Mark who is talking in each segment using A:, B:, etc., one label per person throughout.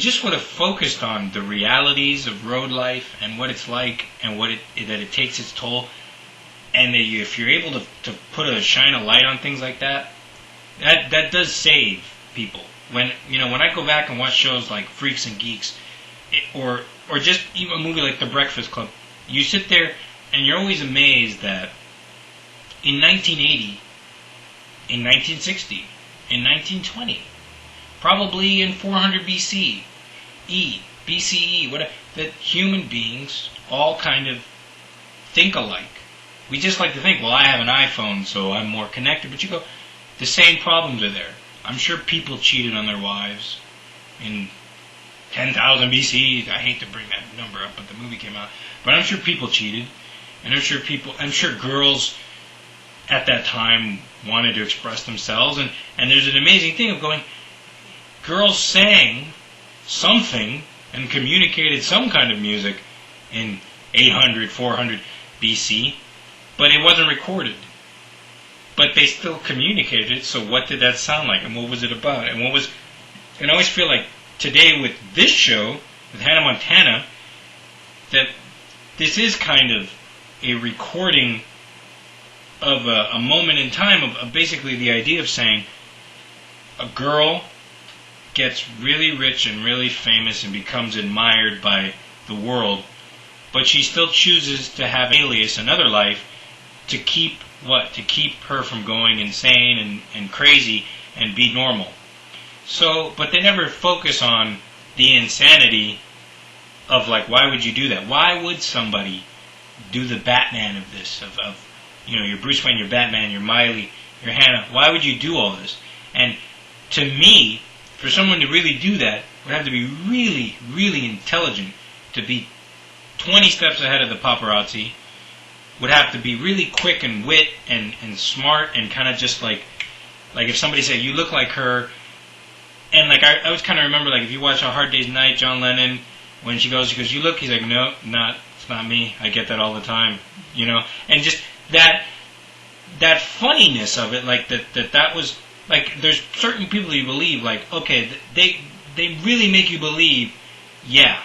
A: just would have focused on the realities of road life and what it's like and that it takes its toll, and that if you're able to shine a light on things like that, that does save people. When I go back and watch shows like Freaks and Geeks, or just even a movie like The Breakfast Club, you sit there and you're always amazed that in 1980, in 1960, in 1920, probably in 400 BCE, whatever, that human beings all kind of think alike. We just like to think, well, I have an iPhone, so I'm more connected. But you go, the same problems are there. I'm sure people cheated on their wives in 10,000 BC. I hate to bring that number up, but the movie came out. But I'm sure people cheated, and I'm sure girls at that time wanted to express themselves, and there's an amazing thing of going, girls sang something and communicated some kind of music in 800, 400 BC, but it wasn't recorded. But they still communicated it, so what did that sound like, and what was it about? And I always feel like today with this show, with Hannah Montana, that this is kind of a recording of a moment in time of basically the idea of saying a girl gets really rich and really famous and becomes admired by the world, but she still chooses to have an alias, another life, to keep what? To keep her from going insane and crazy and be normal. So, but they never focus on the insanity of, like, why would you do that? Why would somebody do the Batman of this? Of you're Bruce Wayne, you're Batman, you're Miley, you're Hannah. Why would you do all this? And to me, for someone to really do that, would have to be really, really intelligent, to be 20 steps ahead of the paparazzi, would have to be really quick and wit and smart, and kind of just like if somebody said, you look like her, and like I always kind of remember, like if you watch A Hard Day's Night, John Lennon, when she goes, you look, he's like, no, it's not me, I get that all the time, and just that funniness of it, like that was, like, there's certain people you believe, like, okay, they really make you believe, yeah,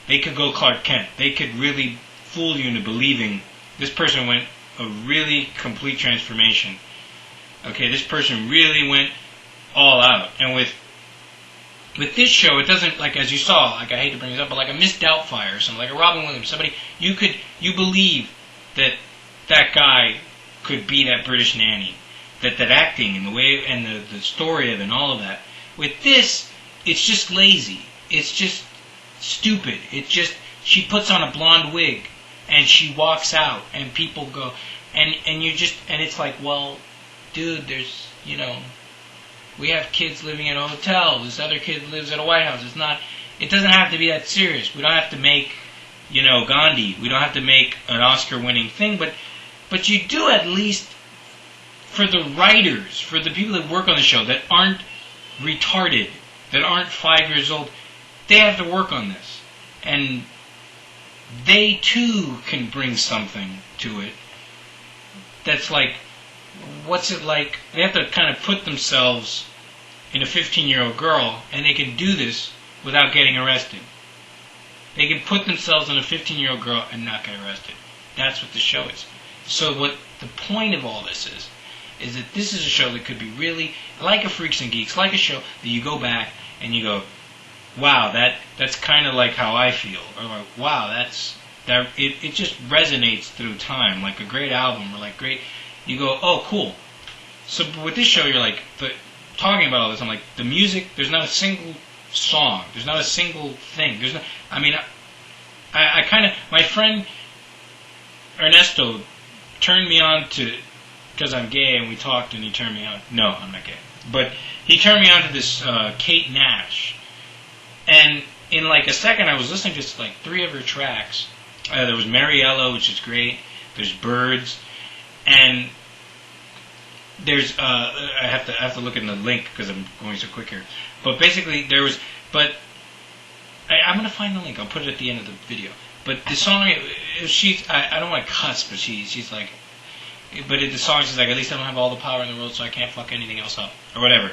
A: they could go Clark Kent, they could really fool you into believing this person went a really complete transformation. Okay, this person really went all out. And with this show, it doesn't, like, as you saw, like, I hate to bring this up, but like a Miss Doubtfire or something, like a Robin Williams, somebody, you believe that guy could be that British nanny, that acting and the way, and the story of it and all of that. With this, it's just lazy. It's just stupid. It's just, she puts on a blonde wig, and she walks out, and people go, and it's like, well, dude, there's, we have kids living in a hotel, this other kid lives at a White House. It doesn't have to be that serious. We don't have to make, Gandhi. We don't have to make an Oscar-winning thing, but you do, at least for the writers, for the people that work on the show, that aren't retarded, that aren't 5 years old, they have to work on this. And they too can bring something to it that's like, what's it like? They have to kind of put themselves in a 15-year-old girl, and they can do this without getting arrested. They can put themselves in a 15-year-old girl and not get arrested. That's what the show is. So what the point of all this is that this is a show that could be really like a Freaks and Geeks, like a show that you go back and you go, wow, that's kind of like how I feel, or like, wow, it just resonates through time, like a great album, or like great, you go, oh, cool. So with this show, you're like, talking about all this, I'm like, the music, there's not a single song, there's not a single thing, I kind of, my friend Ernesto turned me on to, because I'm gay, and we talked, and he turned me on, no, I'm not gay, but he turned me on to this Kate Nash. And in like a second, I was listening to like 3 of her tracks. There was Mariella, which is great. There's Birds, and there's I have to look in the link because I'm going so quick here. But basically, I'm gonna find the link. I'll put it at the end of the video. But the song, I don't want to cuss, but she's like, but the song, she's like, at least I don't have all the power in the world, so I can't fuck anything else up or whatever.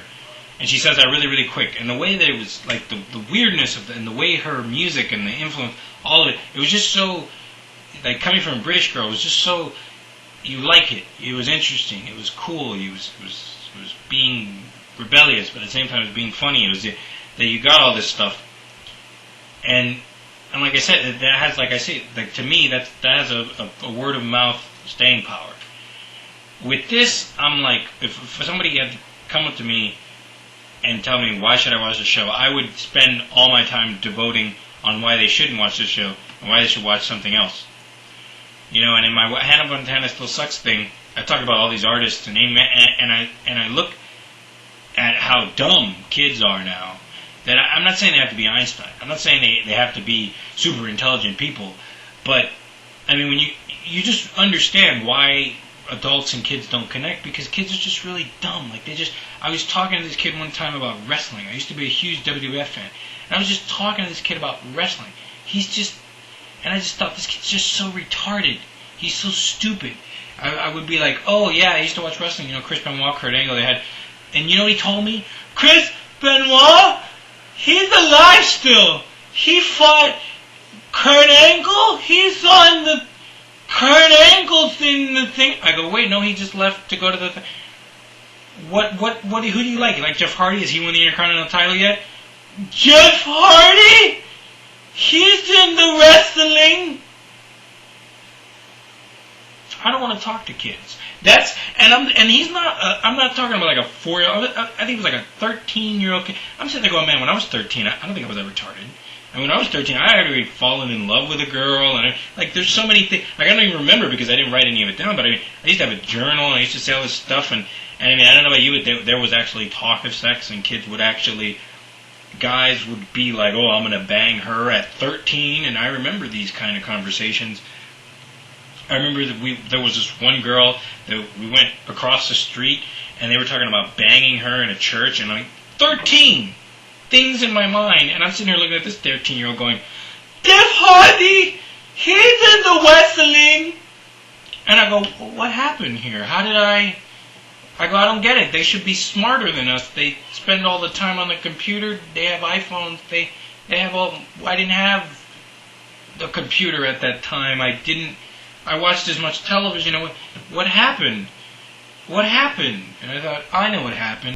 A: And she says that really, really quick. And the way that it was, like, the weirdness of and the way her music and the influence, all of it, it was just so, like, coming from a British girl, it was just so, you like it. It was interesting. It was cool. It was being rebellious, but at the same time it was being funny. It was that you got all this stuff. And like I said, that has, like I say, like, to me, that has a word of mouth staying power. With this, I'm like, if somebody had come up to me and tell me why should I watch the show, I would spend all my time devoting on why they shouldn't watch the show and why they should watch something else. You know, and in my Hannah Montana Still Sucks thing, I talk about all these artists and I look at how dumb kids are now. That I'm not saying they have to be Einstein. I'm not saying they have to be super intelligent people, but I mean when you just understand why adults and kids don't connect, because kids are just really dumb. Like I was talking to this kid one time about wrestling. I used to be a huge WWF fan, and I was just talking to this kid about wrestling. And I just thought, this kid's just so retarded. He's so stupid. I would be like, oh yeah, I used to watch wrestling. You know, Chris Benoit, Kurt Angle, they had, and you know what he told me? Chris Benoit, he's alive still. He fought Kurt Angle. He's on the Kurt Angle thing. I go, wait, no, he just left to go to the thing. Who do you like? You like Jeff Hardy? Has he won the Intercontinental title yet? Jeff Hardy? He's in the wrestling. I don't want to talk to kids. He's not. I'm not talking about like a 4-year-old. I think it was like a 13-year-old kid. I'm sitting there going, man, when I was 13, I don't think I was ever retarded. And when I was 13, I had already fallen in love with a girl, and there's so many things. Like, I don't even remember because I didn't write any of it down. But I used to have a journal, and I used to say all this stuff. And I mean, I don't know about you, but there was actually talk of sex, and kids would actually. Guys would be like, oh, I'm going to bang her at 13, and I remember these kind of conversations. I remember that there was this one girl that we went across the street, and they were talking about banging her in a church, and I'm like, 13! Things in my mind, and I'm sitting here looking at this 13-year-old going, Jeff Hardy! He's in the wrestling! And I go, well, what happened here? How did I go, I don't get it. They should be smarter than us. They spend all the time on the computer. They have iPhones. They have all. I didn't have the computer at that time. I watched as much television. What happened? What happened? And I thought, I know what happened.